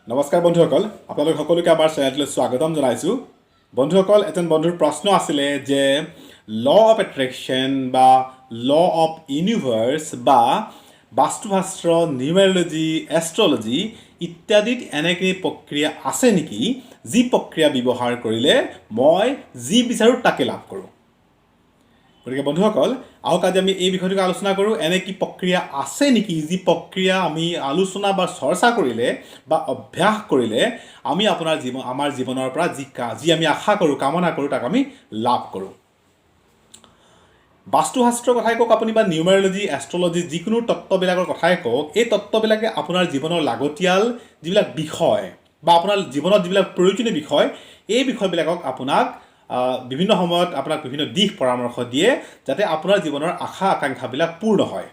নমস্কাৰ বন্ধুসকল, আপোনালোক সকলোকে আমাৰ চেনেলটোলৈ স্বাগতম জনাইছোঁ। বন্ধুসকল, এজন বন্ধুৰ প্ৰশ্ন আছিলে যে ল অফ এট্ৰেকশ্যন বা ল অফ ইউনিভাৰ্ছ বা বাস্তুশাস্ত্ৰ, নিউমেৰলজি, এষ্ট্ৰলজি ইত্যাদিত এনেকৈ প্ৰক্ৰিয়া আছে নেকি যি প্ৰক্ৰিয়া ব্যৱহাৰ কৰিলে মই যি বিচাৰোঁ তাকে লাভ কৰোঁ। গতিকে বন্ধুসকল, আহক আজি আমি এই বিষয়টোকে আলোচনা কৰোঁ। এনে কি প্ৰক্ৰিয়া আছে নেকি যি প্ৰক্ৰিয়া আমি আলোচনা বা চৰ্চা কৰিলে বা অভ্যাস কৰিলে আমি আমাৰ জীৱনৰ পৰা যি আমি আশা কৰোঁ, কামনা কৰোঁ, তাক আমি লাভ কৰোঁ। বাস্তুশাস্ত্ৰৰ কথাই কওক আপুনি বা নিউমেৰলজি, এষ্ট্ৰলজি যিকোনো তত্ত্ববিলাকৰ কথাই কওক, এই তত্ত্ববিলাকে আপোনাৰ জীৱনৰ লাগতিয়াল যিবিলাক বিষয় বা আপোনাৰ জীৱনত যিবিলাক প্ৰয়োজনীয় বিষয়, এই বিষয়বিলাকক আপোনাক বিভিন্ন সময়ত আপোনাক বিভিন্ন দিশ পৰামৰ্শ দিয়ে যাতে আপোনাৰ জীৱনৰ আশা আকাংক্ষাবিলাক পূৰ্ণ হয়।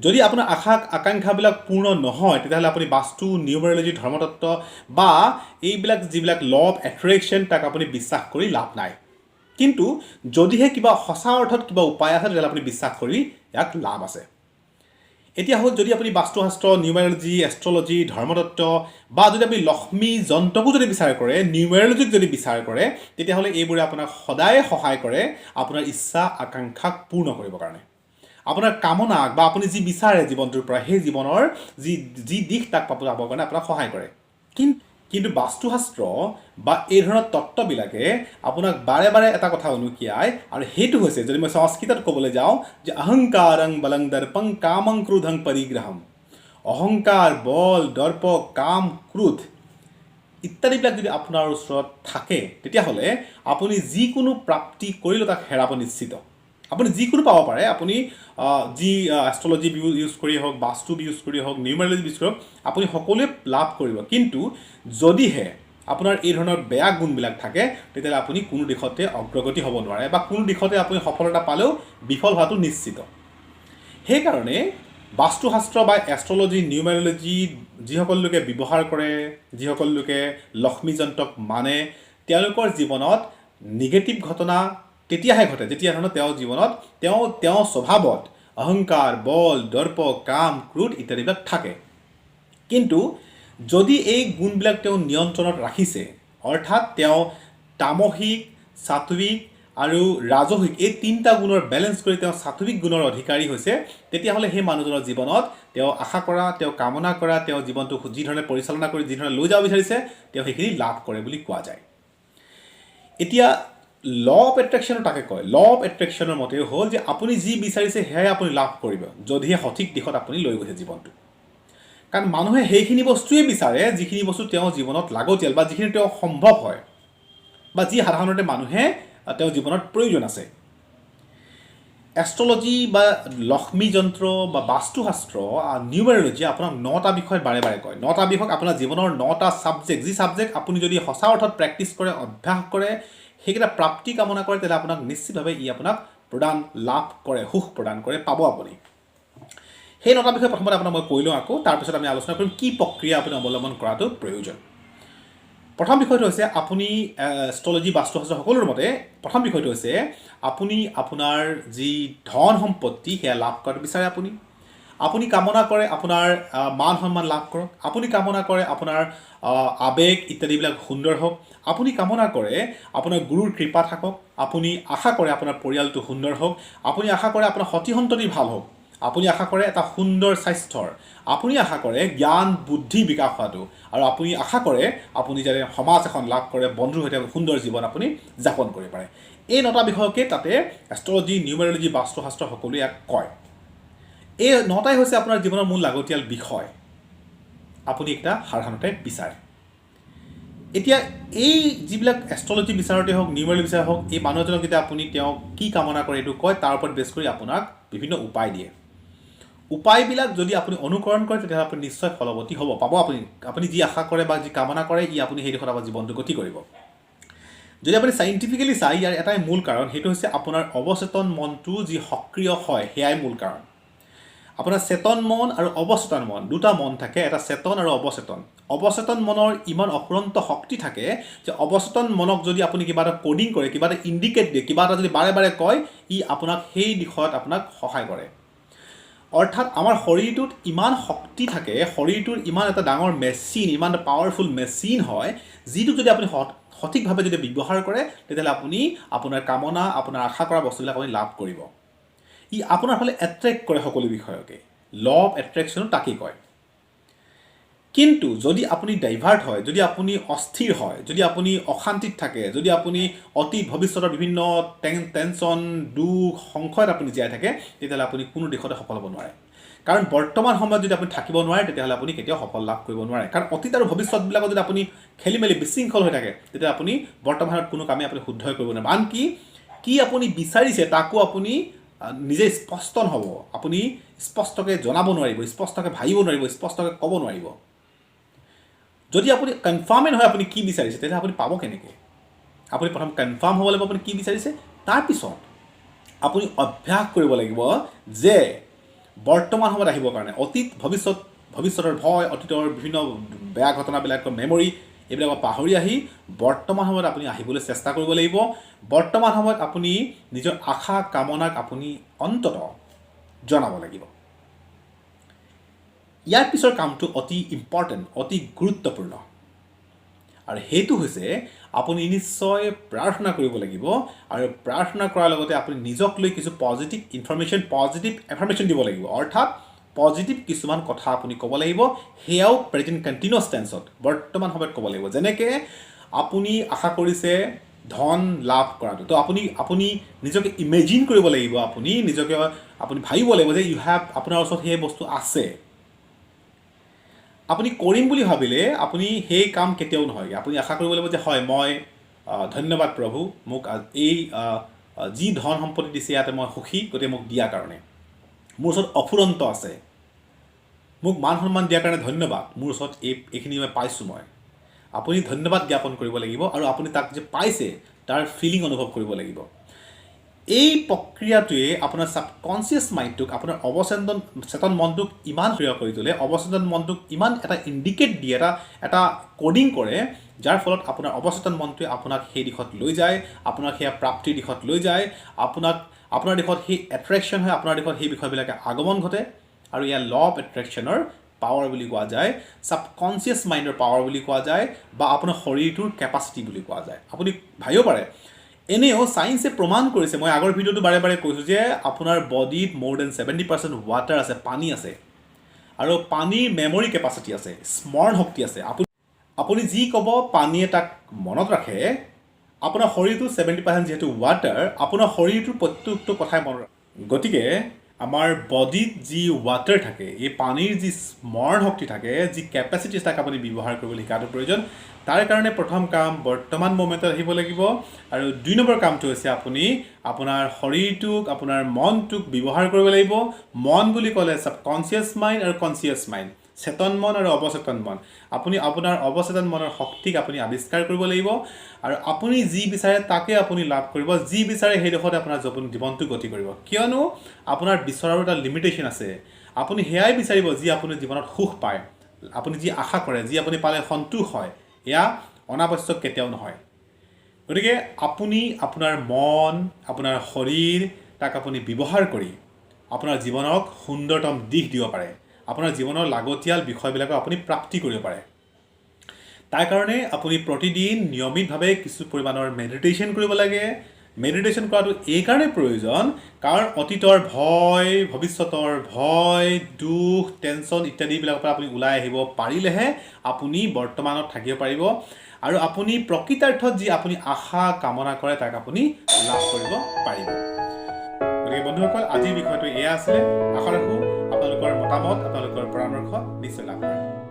যদি আপোনাৰ আশা আকাংক্ষাবিলাক পূৰ্ণ নহয় তেতিয়াহ'লে আপুনি বাস্তু, নিউমেৰলজি, ধৰ্মতত্ত্ব বা এইবিলাক যিবিলাক ল অফ এট্ৰেকশ্যন তাক আপুনি বিশ্বাস কৰি লাভ নাই। কিন্তু যদিহে কিবা সঁচা অৰ্থত কিবা উপায় আছে তেতিয়াহ'লে আপুনি বিশ্বাস কৰি ইয়াক লাভ আছে। এতিয়া হ'ল যদি আপুনি বাস্তুশাস্ত্ৰ, নিউমেৰলজি, এষ্ট্ৰলজি, ধৰ্মতত্ত্ব বা যদি আপুনি লক্ষ্মী যন্ত্ৰকো যদি বিচাৰ কৰে, নিউমেৰলজিক যদি বিচাৰ কৰে, তেতিয়াহ'লে এইবোৰে আপোনাক সদায় সহায় কৰে আপোনাৰ ইচ্ছা আকাংক্ষাক পূৰ্ণ কৰিবৰ কাৰণে। আপোনাৰ কামনাক বা আপুনি যি বিচাৰে জীৱনটোৰ পৰা সেই জীৱনৰ যি দিশ তাক পাবৰ কাৰণে আপোনাক সহায় কৰে। কিন্তু বাস্তুশাস্ত্ৰ বা এই ধৰণৰ তত্ত্ববিলাকে আপোনাক বাৰে বাৰে এটা কথা অনুকিয়ায়, আৰু সেইটো হৈছে যদি মই সংস্কৃতত ক'বলৈ যাওঁ যে অহংকাৰং বলং দৰ্পং কামং ক্ৰোধং পৰিগ্ৰহম। অহংকাৰ, বল, দৰ্প, কাম, ক্ৰোধ ইত্যাদিবিলাক যদি আপোনাৰ ওচৰত থাকে তেতিয়াহ'লে আপুনি যিকোনো প্ৰাপ্তি কৰিলেও তাক হেৰাব নিশ্চিত। আপুনি যিকোনো পাব পাৰে, আপুনি যি এষ্ট্ৰলজি ইউজ কৰি হওক, বাস্তু ইউজ কৰি হওক, নিউমেৰলজি ইউজ কৰি হওক, আপুনি সকলোৱে লাভ কৰিব। কিন্তু যদিহে আপোনাৰ এই ধৰণৰ বেয়া গুণবিলাক থাকে তেতিয়াহ'লে আপুনি কোনো দিশতে অগ্ৰগতি হ'ব নোৱাৰে বা কোনো দিশতে আপুনি সফলতা পালেও বিফল হোৱাটো নিশ্চিত। সেইকাৰণে বাস্তুশাস্ত্ৰ বা এষ্ট্ৰলজি, নিউমেৰলজি যিসকল লোকে ব্যৱহাৰ কৰে, যিসকল লোকে লক্ষ্মী যন্ত্ৰক মানে, তেওঁলোকৰ জীৱনত নিগেটিভ ঘটনা তেতিয়াহে ঘটে যেতিয়া ধৰণৰ তেওঁৰ জীৱনত তেওঁ স্বভাৱত অহংকাৰ, বল, দৰ্প, কাম, ক্ৰোধ ইত্যাদিবিলাক থাকে। কিন্তু যদি এই গুণবিলাক তেওঁ নিয়ন্ত্ৰণত ৰাখিছে, অৰ্থাৎ তেওঁ তামসিক, সাত্বিক আৰু ৰাজসিক এই তিনিটা গুণৰ বেলেঞ্চ কৰি তেওঁ সাত্বিক গুণৰ অধিকাৰী হৈছে, তেতিয়াহ'লে সেই মানুহজনৰ জীৱনত তেওঁ আশা কৰা, তেওঁ কামনা কৰা, তেওঁ জীৱনটো যি ধৰণে পৰিচালনা কৰি যি ধৰণে লৈ যাব বিচাৰিছে তেওঁ সেইখিনি লাভ কৰে বুলি কোৱা যায়। এতিয়া ল অফ এট্ৰেকশ্যনৰ তাকে কয়। ল অফ এট্ৰেকশ্যনৰ মতে হ'ল যে আপুনি যি বিচাৰিছে সেয়াই আপুনি লাভ কৰিব যদিহে সঠিক দিশত আপুনি লৈ গৈছে জীৱনটো। কাৰণ মানুহে সেইখিনি বস্তুৱেই বিচাৰে যিখিনি বস্তু তেওঁৰ জীৱনত লাগতিয়াল বা যিখিনি তেওঁ সম্ভৱ হয় বা যি সাধাৰণতে মানুহে তেওঁৰ জীৱনত প্ৰয়োজন আছে। এষ্ট্ৰলজি বা লক্ষ্মী যন্ত্ৰ বা বাস্তুশাস্ত্ৰ, নিউমেৰলজি আপোনাক 9টা বিষয়ত বাৰে বাৰে কয়। 9টা বিষয় আপোনাৰ জীৱনৰ 9টা ছাবজেক্ট, যি ছাবজেক্ট আপুনি যদি সঁচা অৰ্থত প্ৰেক্টিছ কৰে, অভ্যাস কৰে, সেইকেইটা প্ৰাপ্তি কামনা কৰে, তেতিয়াহ'লে আপোনাক নিশ্চিতভাৱে আপোনাক লাভ কৰে, সুখ প্ৰদান কৰে, পাব আপুনি। সেই 9টা বিষয়ে প্ৰথমতে আপোনাক মই কৈ লওঁ আকৌ, তাৰপিছত আমি আলোচনা কৰিম কি প্ৰক্ৰিয়া আপুনি অৱলম্বন কৰাটো প্ৰয়োজন। প্ৰথম বিষয়টো হৈছে আপুনি এষ্ট্ৰলজি, বাস্তুশাস্ত্ৰ সকলোৰ মতে প্ৰথম বিষয়টো হৈছে আপুনি আপোনাৰ যি ধন সম্পত্তি সেয়া লাভ কৰাটো বিচাৰে। আপুনি কামনা কৰে আপোনাৰ মান সন্মান লাভ কৰক। আপুনি কামনা কৰে আপোনাৰ আৱেগ ইত্যাদিবিলাক সুন্দৰ হওক। আপুনি কামনা কৰে আপোনাৰ গুৰুৰ কৃপা থাকক। আপুনি আশা কৰে আপোনাৰ পৰিয়ালটো সুন্দৰ হওক। আপুনি আশা কৰে আপোনাৰ সতি সন্ততি ভাল হওক। আপুনি আশা কৰে এটা সুন্দৰ স্বাস্থ্যৰ। আপুনি আশা কৰে জ্ঞান বুদ্ধি বিকাশ হোৱাটো। আৰু আপুনি আশা কৰে আপুনি যাতে সমাজ এখন লাভ কৰে, বন্ধুৰ সৈতে সুন্দৰ জীৱন আপুনি যাপন কৰিব পাৰে। এই 9টা বিষয়কে তাতে এষ্ট্ৰলজি, নিউমেৰলজি, বাস্তুশাস্ত্ৰ সকলোৱে ইয়াক কয়। এই 9টাই হৈছে আপোনাৰ জীৱনৰ মূল লাগতিয়াল বিষয় আপুনি এটা সাধাৰণতে বিচাৰে। এতিয়া এই যিবিলাক এষ্ট্ৰলজি বিচাৰতে হওক, নিউমেৰলজি বিচাৰ হওক, এই মানুহ এজনক যেতিয়া আপুনি তেওঁক কি কামনা কৰে এইটো কয়, তাৰ ওপৰত বেছ কৰি আপোনাক বিভিন্ন উপায় দিয়ে। উপায়বিলাক যদি আপুনি অনুকৰণ কৰে তেতিয়াহ'লে আপুনি নিশ্চয় ফলৱতী হ'ব, পাব আপুনি যি আশা কৰে বা যি কামনা কৰে আপুনি সেই দিশত আপোনাৰ জীৱনটো গতি কৰিব। যদি আপুনি চাইণ্টিফিকেলি চাই, ইয়াৰ এটাই মূল কাৰণ, সেইটো হৈছে আপোনাৰ অৱচেতন মনটো যি সক্ৰিয় হয় সেয়াই মূল কাৰণ। আপোনাৰ চেতন মন আৰু অৱচেতন মন, দুটা মন থাকে, এটা চেতন আৰু অৱচেতন। অৱচেতন মনৰ ইমান অফুৰন্ত শক্তি থাকে যে অৱচেতন মনক যদি আপুনি কিবা এটা কোডিং কৰে, কিবা এটা ইণ্ডিকেট দিয়ে, কিবা এটা যদি বাৰে বাৰে কয়, আপোনাক সেই দিশত আপোনাক সহায় কৰে। অৰ্থাৎ আমাৰ শৰীৰটোত ইমান শক্তি থাকে, শৰীৰটোৰ ইমান এটা ডাঙৰ মেচিন, ইমান এটা পাৱাৰফুল মেচিন হয়, যিটো যদি আপুনি সঠিকভাৱে যদি ব্যৱহাৰ কৰে, তেতিয়াহ'লে আপুনি আপোনাৰ কামনা, আপোনাৰ আশা কৰা বস্তুবিলাক আপুনি লাভ কৰিব। ই আপোনাৰ ফালে এট্ৰেক্ট কৰে সকলো বিষয়কে। ল অফ এট্ৰেকশ্যনো তাকেই কয়। কিন্তু যদি আপুনি ডাইভাৰ্ট হয়, যদি আপুনি অস্থিৰ হয়, যদি আপুনি অশান্তিত থাকে, যদি আপুনি অতীত ভৱিষ্যতৰ বিভিন্ন টেনশ্যন, দুখ, সংশয়ত আপুনি জীয়াই থাকে, তেতিয়াহ'লে আপুনি কোনো দিশতে সফল হ'ব নোৱাৰে। কাৰণ বৰ্তমান সময়ত যদি আপুনি থাকিব নোৱাৰে, তেতিয়াহ'লে আপুনি কেতিয়াও সফল লাভ কৰিব নোৱাৰে। কাৰণ অতীত আৰু ভৱিষ্যতবিলাকত যদি আপুনি খেলি মেলি বিশৃংখল হৈ থাকে, তেতিয়া আপুনি বৰ্তমানত কোনো কামেই আপুনি শুদ্ধই কৰিব নোৱাৰে। আনকি কি আপুনি বিচাৰিছে তাকো আপুনি নিজে স্পষ্ট নহ'ব, আপুনি স্পষ্টকৈ জনাব নোৱাৰিব, স্পষ্টকৈ ভাবিব নোৱাৰিব, স্পষ্টকৈ ক'ব নোৱাৰিব। যদি আপুনি কনফাৰ্মেই নহয় আপুনি কি বিচাৰিছে, তেতিয়াহ'লে আপুনি পাব কেনেকৈ? আপুনি প্ৰথম কনফাৰ্ম হ'ব লাগিব আপুনি কি বিচাৰিছে, তাৰপিছত আপুনি অভ্যাস কৰিব লাগিব যে বৰ্তমান সময়ত আহিবৰ কাৰণে অতীত ভৱিষ্যতৰ ভয়, অতীতৰ বিভিন্ন বেয়া ঘটনাবিলাকৰ মেমৰি, এইবিলাকক পাহৰি আহি বৰ্তমান সময়ত আপুনি আহিবলৈ চেষ্টা কৰিব লাগিব। বৰ্তমান সময়ত আপুনি নিজৰ আশা কামনাক আপুনি অন্ততঃ জনাব লাগিব। ইয়াৰ পিছৰ কামটো অতি ইম্পৰ্টেণ্ট, অতি গুৰুত্বপূৰ্ণ, আৰু সেইটো হৈছে আপুনি নিশ্চয় প্ৰাৰ্থনা কৰিব লাগিব। আৰু প্ৰাৰ্থনা কৰাৰ লগতে আপুনি নিজক লৈ কিছু পজিটিভ এফাৰ্মেশ্যন দিব লাগিব। অৰ্থাৎ পজিটিভ কিছুমান কথা আপুনি ক'ব লাগিব, সেয়াও প্ৰেজেণ্ট কণ্টিনিউৱাছ টেন্সত বৰ্তমান সময়ত ক'ব লাগিব। যেনেকৈ আপুনি আশা কৰিছে ধন লাভ কৰাটো, তো আপুনি নিজকে ইমেজিন কৰিব লাগিব, আপুনি ভাবিব লাগিব যে আপোনাৰ ওচৰত সেই বস্তু আছে। আপুনি কৰিম বুলি ভাবিলে আপুনি সেই কাম কেতিয়াও নহয়গৈ। আপুনি আশা কৰিব লাগিব যে হয়, মই ধন্যবাদ প্ৰভু, মোক এই যি ধন সম্পত্তি দিছে ইয়াতে মই সুখী, গতিকে মোক দিয়াৰ কাৰণে। মোৰ ওচৰত অফুৰন্ত আছে, মোক মান সন্মান দিয়াৰ কাৰণে ধন্যবাদ, মোৰ ওচৰত এইখিনি মই পাইছোঁ। আপুনি ধন্যবাদ জ্ঞাপন কৰিব লাগিব, আৰু আপুনি তাক যে পাইছে তাৰ ফিলিং অনুভৱ কৰিব লাগিব। এই প্ৰক্ৰিয়াটোৱে আপোনাৰ ছাবকনচিয়াছ মাইণ্ডটোক, আপোনাৰ অৱচেতন মনটোক ইমান সক্ৰিয় কৰি তোলে, অৱচেতন মনটোক ইমান এটা ইণ্ডিকেট দিয়ে, এটা কোডিং কৰে, যাৰ ফলত আপোনাৰ অৱচেতন মনটোৱে আপোনাক সেই দিশত লৈ যায়, আপোনাক সেয়া প্ৰাপ্তিৰ দিশত লৈ যায়, আপোনাৰ দিশত সেই এট্ৰেকশ্যন হয়, আপোনাৰ দিশত সেই বিষয়বিলাকে আগমন ঘটে। আৰু ইয়াৰ ল অফ এট্ৰেকশ্যনৰ পাৱাৰ বুলি কোৱা যায়, ছাবকনচিয়াছ মাইণ্ডৰ পাৱাৰ বুলি কোৱা যায়, বা আপোনাৰ শৰীৰটোৰ কেপাচিটি বুলি কোৱা যায়। আপুনি ভাবিব পাৰে, এনেও ছায়েন্সে প্ৰমাণ কৰিছে, মই আগৰ ভিডিঅ'টো বাৰে বাৰে কৈছোঁ যে আপোনাৰ বডিত মোৰ দেন 70% ৱাটাৰ আছে, পানী আছে, আৰু পানীৰ মেমৰি কেপাচিটি আছে, স্মৰণ শক্তি আছে। আপুনি যি ক'ব পানীয়ে তাক মনত ৰাখে। আপোনাৰ শৰীৰটো 70% যিহেতু ৱাটাৰ, আপোনাৰ শৰীৰটোৰ প্ৰত্যেকটো কথাই মনত ৰাখে। গতিকে আমাৰ বডিত যি ৱাটাৰ থাকে, এই পানীৰ যি স্মৰণ শক্তি থাকে, যি কেপাচিটি তাক আপুনি ব্যৱহাৰ কৰিবলৈ শিকাটো প্ৰয়োজন। তাৰ কাৰণে প্ৰথম কাম বৰ্তমান মমেণ্টত আহিব লাগিব, আৰু 2 নম্বৰ কামটো হৈছে আপুনি আপোনাৰ শৰীৰটোক, আপোনাৰ মনটোক ব্যৱহাৰ কৰিব লাগিব। মন বুলি ক'লে ছাবকনচিয়াছ মাইণ্ড আৰু কনচিয়াছ মাইণ্ড, চেতন মন আৰু অৱচেতন মন। আপুনি আপোনাৰ অৱচেতন মনৰ শক্তিক আপুনি আৱিষ্কাৰ কৰিব লাগিব, আৰু আপুনি যি বিচাৰে তাকে আপুনি লাভ কৰিব। যি বিচাৰে সেই দিশতে আপোনাৰ জীৱনটো গতি কৰিব, কিয়নো আপোনাৰ বিচৰাৰো এটা লিমিটেশ্যন আছে। আপুনি সেয়াই বিচাৰিব যি আপুনি জীৱনত সুখ পায়, আপুনি যি আশা কৰে, যি আপুনি পালে সন্তোষ হয়, এয়া অনাৱশ্যক কেতিয়াও নহয়। গতিকে আপুনি আপোনাৰ মন, আপোনাৰ শৰীৰ, তাক আপুনি ব্যৱহাৰ কৰি আপোনাৰ জীৱনক সুন্দৰতম দিশ দিব পাৰে, আপোনাৰ জীৱনৰ লাগতিয়াল বিষয়বিলাকক আপুনি প্ৰাপ্তি কৰিব পাৰে। তাৰ কাৰণে আপুনি প্ৰতিদিন নিয়মিতভাৱে কিছু পৰিমাণৰ মেডিটেশ্যন কৰিব লাগে। মেডিটেশ্যন কৰাটো এইকাৰণে প্ৰয়োজন, কাৰণ অতীতৰ ভয়, ভৱিষ্যতৰ ভয়, দুখ, টেনশ্যন ইত্যাদিবিলাকৰ পৰা আপুনি ওলাই আহিব পাৰিলেহে আপুনি বৰ্তমানত থাকিব পাৰিব, আৰু আপুনি প্ৰকৃতাৰ্থত যি আপুনি আশা কামনা কৰে তাক আপুনি লাভ কৰিব পাৰিব। গতিকে বন্ধুসকল, আজিৰ বিষয়টো এয়া আছিলে। আশা ৰাখোঁ আপোনালোকৰ মতামত, আপোনালোকৰ পৰামৰ্শ নিশ্চয় লাভ কৰিম।